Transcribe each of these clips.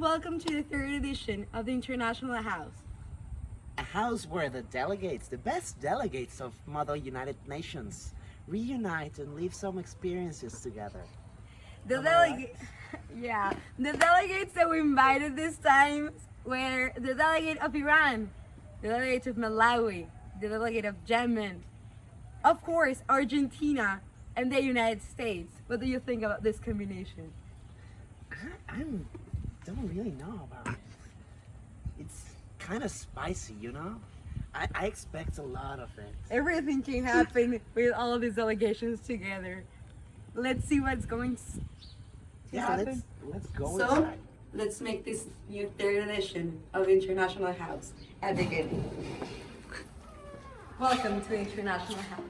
welcome to the third edition of the International House. A house where the delegates, the best delegates of Mother United Nations, reunite and live some experiences together. The Am I right? the delegates that we invited this time were the delegate of Iran, the delegate of Malawi, the delegate of Yemen, of course, Argentina, and the United States. What do you think about this combination? I don't really know about it. It's kind of spicy, you know? I expect a lot of it. Everything can happen with all of these delegations together. Let's see what's going to happen. Let's go So, inside. let's make this new third edition of International House a beginning. Welcome to International House.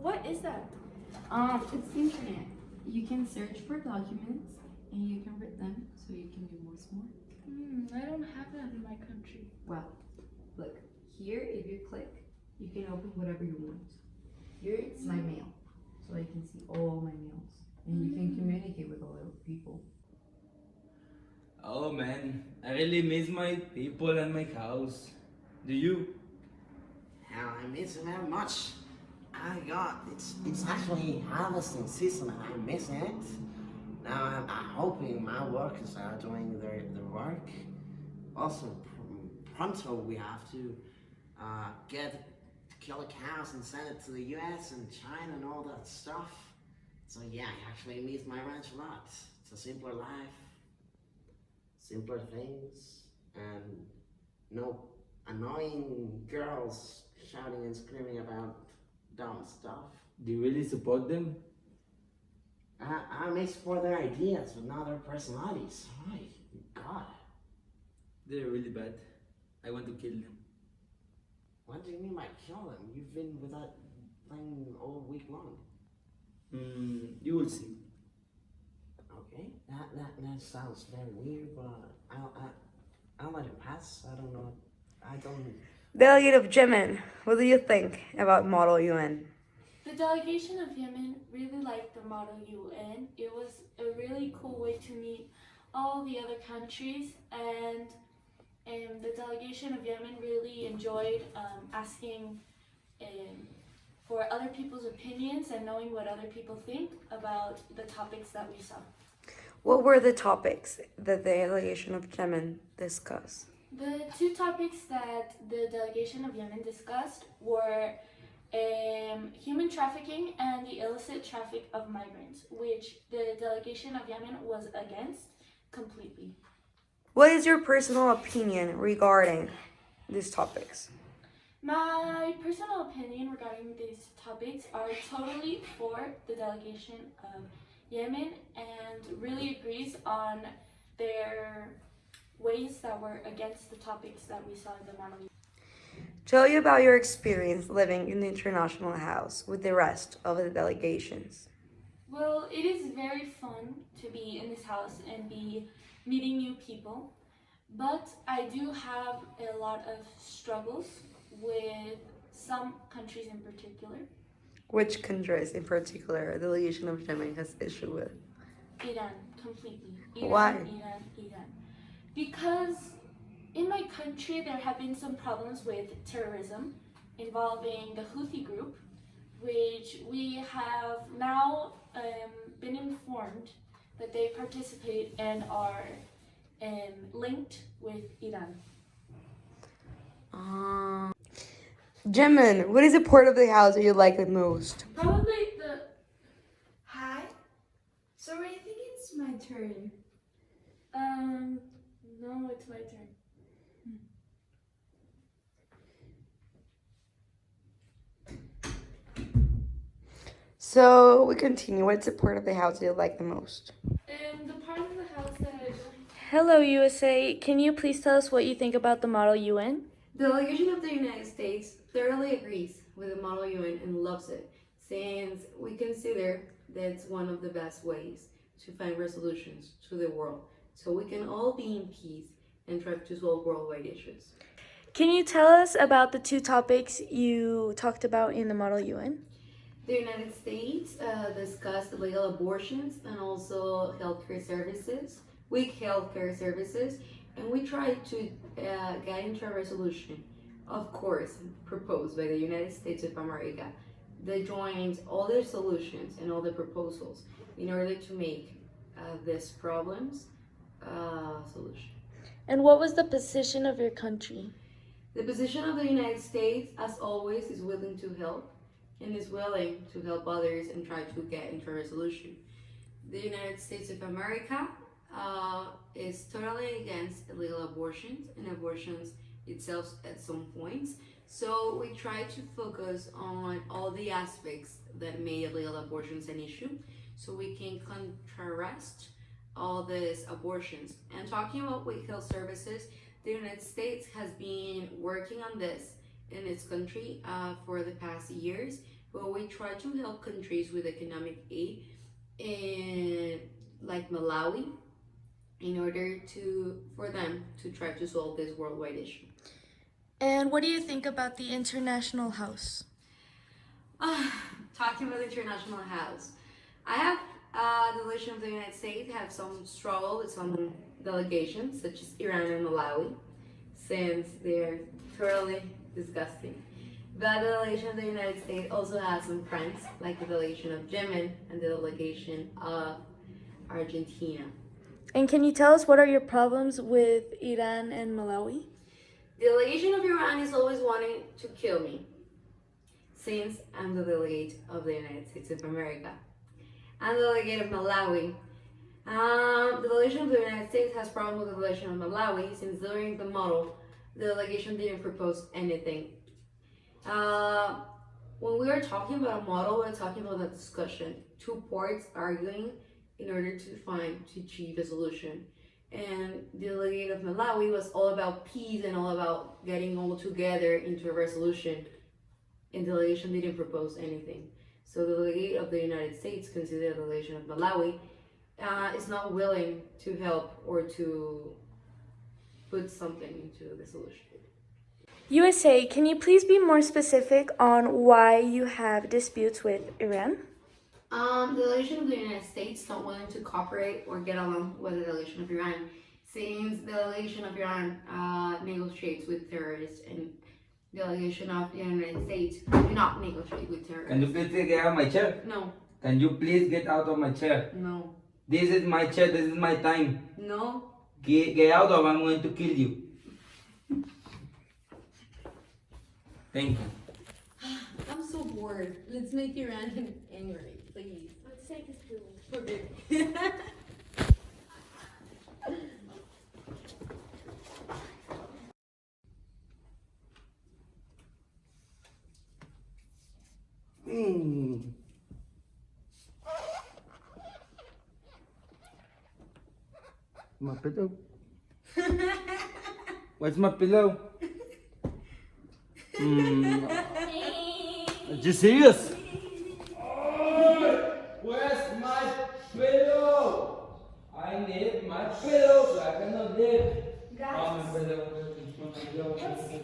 What is that? It's the internet. You can search for documents and you can read them so you can be more smart. I don't have that in my country. Well, look, here if you click, you can open whatever you want. Here it's my mail, so I can see all my mails. And you can communicate with other people. Oh man, I really miss my people and my house. Do you? Hell, I miss it very much. It's actually harvesting season and I miss it. Now I'm hoping my workers are doing their work. Also, pronto we have to kill the cows and send it to the US and China and all that stuff. So yeah, I actually miss my ranch a lot. It's a simpler life, simpler things, and no annoying girls shouting and screaming about dumb stuff. Do you really support them? I may support their ideas, but not their personalities. My God. They're really bad. I want to kill them. What do you mean by kill them? You've been without playing all week long. You will see. Okay, that sounds very weird, but I'll let it pass. I don't know. I don't. Delegate of Yemen, what do you think about Model UN? The delegation of Yemen really liked the Model UN. It was a really cool way to meet all the other countries, and the delegation of Yemen really enjoyed asking for other people's opinions and knowing what other people think about the topics that we saw. What were the topics that the delegation of Yemen discussed? The two topics that the delegation of Yemen discussed were human trafficking and the illicit traffic of migrants, which the delegation of Yemen was against completely. What is your personal opinion regarding these topics? My personal opinion regarding these topics are totally for the delegation of Yemen and really agrees on their ways that were against the topics that we saw in the Model UN. Tell you about your experience living in the International House with the rest of the delegations. Well, it is very fun to be in this house and be meeting new people, but I do have a lot of struggles with some countries in particular. Which countries in particular a delegation of Yemen has issue with? Iran, completely. Iran, Why? Iran. Because in my country there have been some problems with terrorism involving the Houthi group, which we have now been informed that they participate and are linked with Iran. Yemen, what is the part of the house that you like the most? Probably the Hi. Sorry, I think it's my turn. no, it's my turn. So we continue. What's the part of the house that you like the most? The part of the house that I like. Hello, USA. Can you please tell us what you think about the Model UN? The delegation of the United States thoroughly agrees with the Model UN and loves it, since we consider that it's one of the best ways to find resolutions to the world, so we can all be in peace and try to solve worldwide issues. Can you tell us about the two topics you talked about in the Model UN? The United States discussed illegal abortions and also healthcare services, weak healthcare services, and we tried to get into a resolution, of course, proposed by the United States of America, that joins all their solutions and all the proposals in order to make these problems solution. And what was the position of your country? The position of the United States, as always, is willing to help and is willing to help others and try to get into a resolution. The United States of America is totally against illegal abortions and abortions itself at some points. So we try to focus on all the aspects that made illegal abortions an issue, so we can contrast all these abortions. And talking about weak health services, the United States has been working on this in its country for the past years, but we try to help countries with economic aid in like Malawi in order for them to try to solve this worldwide issue. And what do you think about the International House? Talking about the International House, I have the delegation of the United States have some struggle with some delegations such as Iran and Malawi, since they're thoroughly disgusting. But the delegation of the United States also has some friends, like the delegation of Yemen and the delegation of Argentina. And can you tell us what are your problems with Iran and Malawi? The delegation of Iran is always wanting to kill me, since I'm the delegate of the United States of America. I'm the delegate of Malawi. The delegation of the United States has problems with the delegation of Malawi, since during the model, the delegation didn't propose anything. When we are talking about a model, we're talking about a discussion. Two parts arguing in order to achieve a solution. And the delegate of Malawi was all about peace and all about getting all together into a resolution. And the delegation didn't propose anything. So the delegate of the United States, considered the delegation of Malawi, is not willing to help or to put something into the solution. USA, can you please be more specific on why you have disputes with Iran? The delegation of the United States not willing to cooperate or get along with the delegation of Iran, since the delegation of Iran negotiates with terrorists, and the delegation of the United States do not negotiate with terrorists. Can you please get out of my chair? No. Can you please get out of my chair? No. This is my chair, this is my time. No. Get out or I'm going to kill you. Thank you. I'm so bored. Let's make Iran angry, please. Let's take a food. Forbid. My pillow. Where's my pillow? Are you serious? Where's my pillow? I need my pillow so I cannot live. Guys, My pillow.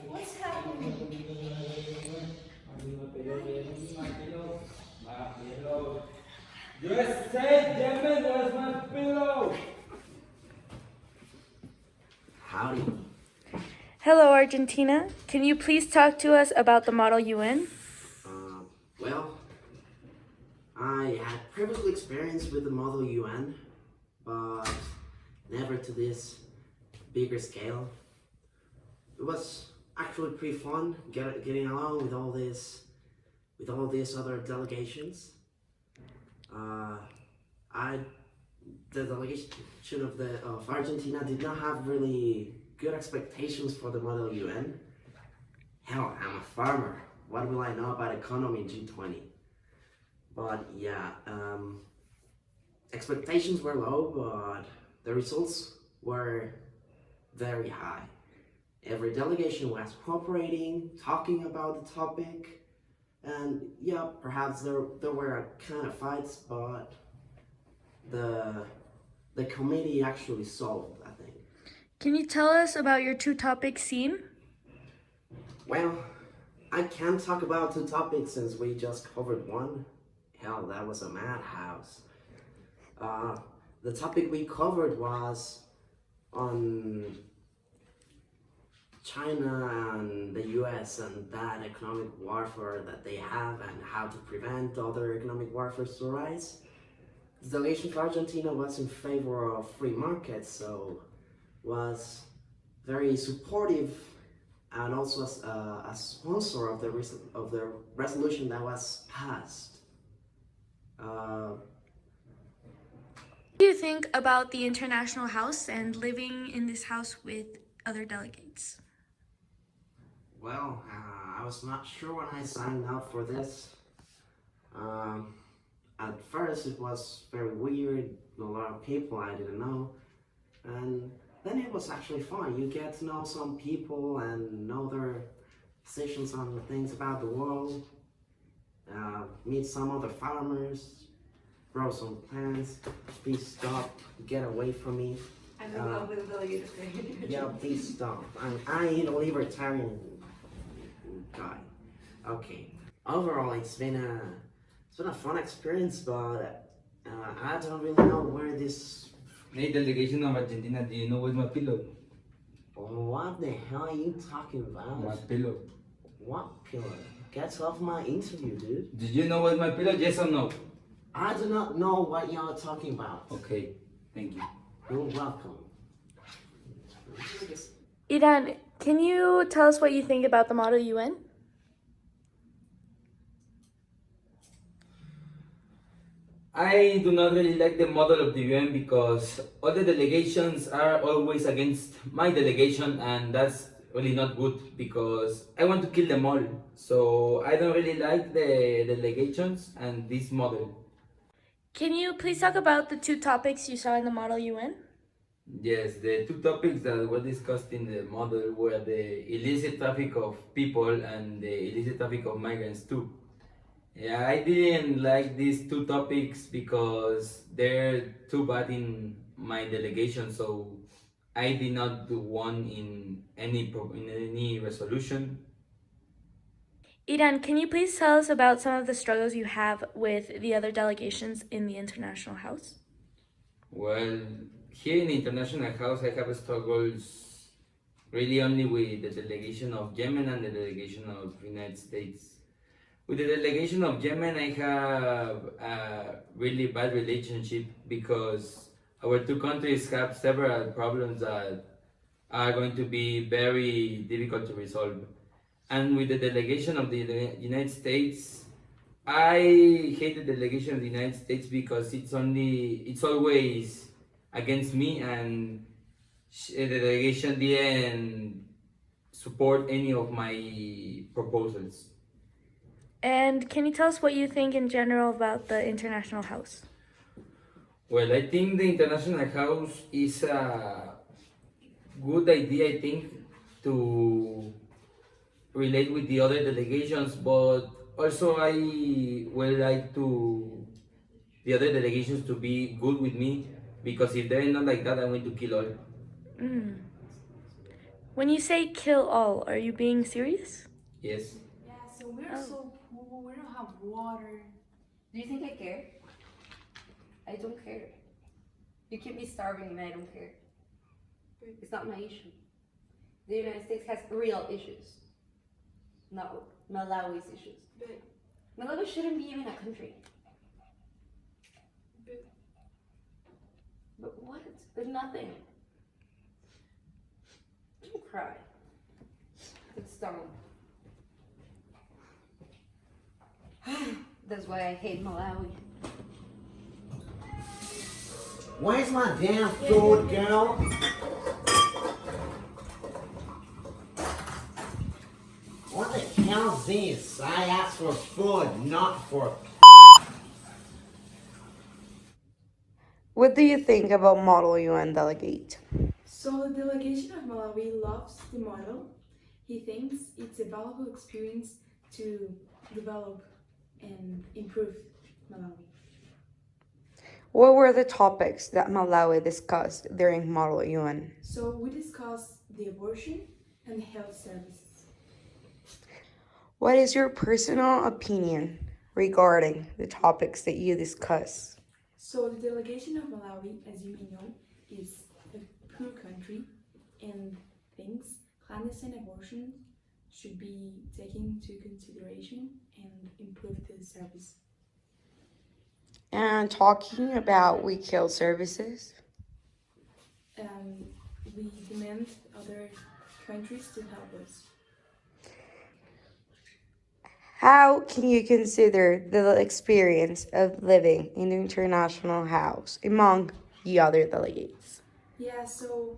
what's happening? My pillow. Pillow. USA, Yemen, where's my pillow? Howdy. Hello, Argentina. Can you please talk to us about the Model UN? Well, I had previously experience with the Model UN, but never to this bigger scale. It was actually pretty fun getting along with all these other delegations. The delegation of Argentina did not have really good expectations for the Model UN. Hell, I'm a farmer. What will I know about economy in G20? But yeah, expectations were low, but the results were very high. Every delegation was cooperating, talking about the topic, and yeah, perhaps there were kind of fights, but the committee actually solved, I think. Can you tell us about your two topic scene? Well, I can't talk about two topics since we just covered one. Hell, that was a madhouse. The topic we covered was on China and the US and that economic warfare that they have and how to prevent other economic warfare to arise. The delegation for Argentina was in favor of free markets, so was very supportive and also a sponsor of the resolution that was passed. What do you think about the International House and living in this house with other delegates? Well, I was not sure when I signed up for this. At first it was very weird, a lot of people I didn't know, and then it was actually fun. You get to know some people and know their positions on things about the world, meet some other farmers, grow some plants. Please stop, get away from me. I'm in love with the delegated. Yeah, please stop. I ain't a libertarian guy. Okay. Overall, it's been a fun experience, but I don't really know where this. Hey, delegation of Argentina, do you know where's my pillow? What the hell are you talking about? My pillow. What pillow? Get off my interview, dude. Did you know where's my pillow? Yes or no? I do not know what you're talking about. Okay, thank you. You're welcome. Iran, can you tell us what you think about the Model UN? I do not really like the model of the UN because all the delegations are always against my delegation, and that's really not good because I want to kill them all. So I don't really like the delegations and this model. Can you please talk about the two topics you saw in the Model UN? Yes, the two topics that were discussed in the model were the illicit traffic of people and the illicit traffic of migrants too. Yeah, I didn't like these two topics because they're too bad in my delegation, so I did not do one in any resolution. Iran, can you please tell us about some of the struggles you have with the other delegations in the International House? Well, here in the International House, I have struggles really only with the delegation of Yemen and the delegation of the United States. With the delegation of Yemen, I have a really bad relationship because our two countries have several problems that are going to be very difficult to resolve. And with the delegation of the United States, I hate the delegation of the United States because it's always against me, and the delegation didn't support any of my proposals. And can you tell us what you think in general about the International House? Well, I think the International House is a good idea, I think, to relate with the other delegations, but also I would like to the other delegations to be good with me, because if they're not like that, I'm going to kill all. When you say kill all, are you being serious? Yes. Yeah, so we're so poor, we don't have water. Do you think I care? I don't care. You keep me starving and I don't care. It's not my issue. The United States has real issues. Not Malawi's issues. But Malawi shouldn't be even a country. But what? There's nothing. Don't cry. It's dumb. That's why I hate Malawi. Where's my damn food, girl? What the hell's this? I asked for food, not for. What do you think about Model UN delegate? So the delegation of Malawi loves the model. He thinks it's a valuable experience to develop and improve Malawi. What were the topics that Malawi discussed during Model UN? So we discussed the abortion and health services. What is your personal opinion regarding the topics that you discuss? So the delegation of Malawi, as you may know, is a poor country and thinks clandestine abortion should be taken into consideration and improve the service. And talking about We Kill services, We demand other countries to help us. how can you consider the experience of living in an international house among the other delegates? Yeah, so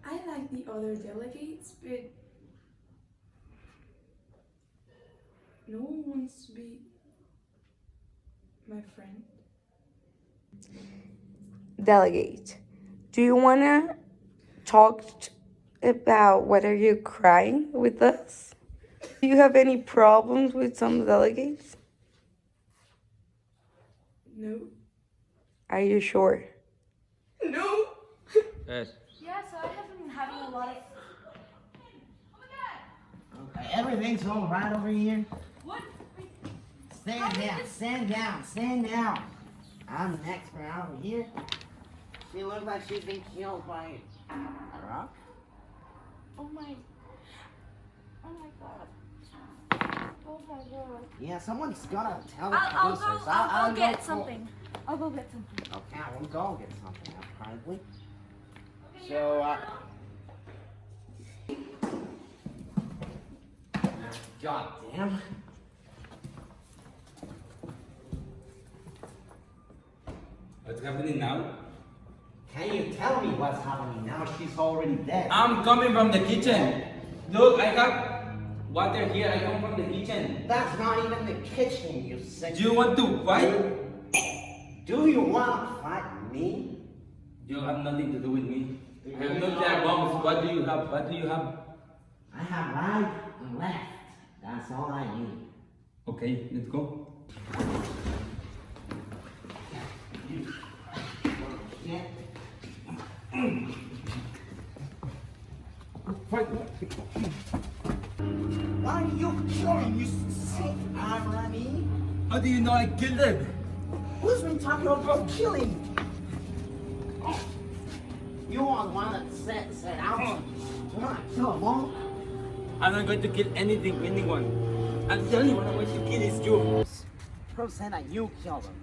I like the other delegates, but no one wants to be my friend. Delegate, do you want to talk about whether you're crying with us? Do you have any problems with some delegates? No. Are you sure? No! Yes. yeah, so I have been having a lot of. Okay, everything's all right over here. What? Stand down, stand down, stand down. I'm the expert over here. She looks like she's been killed by a rock. Oh my god. Oh my god. Yeah, someone's gotta tell the I'll producers. go get go- something. I'll go get something. Okay, I will go get something, apparently. So, God damn. What's happening now? Can you tell me what's happening now? She's already dead. I'm coming from the kitchen. Look, I have water here. I come from the kitchen. That's not even the kitchen, you sick. Do you want to fight? Do you want to fight me? You have nothing to do with me. I have nuclear bombs. What do you have? What do you have? I have right and left. That's all I need. Okay, let's go. Yeah. Fight. Why are you killing you sick irony? How do you know I killed them? Who's been talking about killing? You are the one that said out. You want to kill them all? I'm not going to kill anything, anyone. And the only one I'm going to kill is you. Who said that you killed them?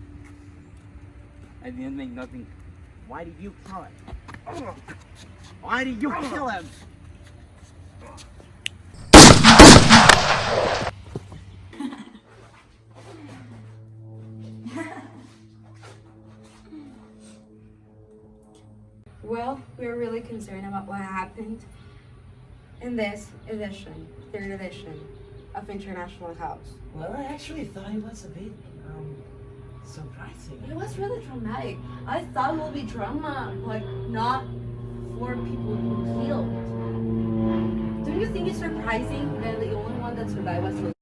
I didn't make nothing. Why did you kill him? Why did you kill him? Well, we're really concerned about what happened in this edition, third edition of International House. Well, I actually thought it was a bit surprising. It was really traumatic. I thought it would be drama, but not for people who killed. Don't you think it's surprising that the only one that survived was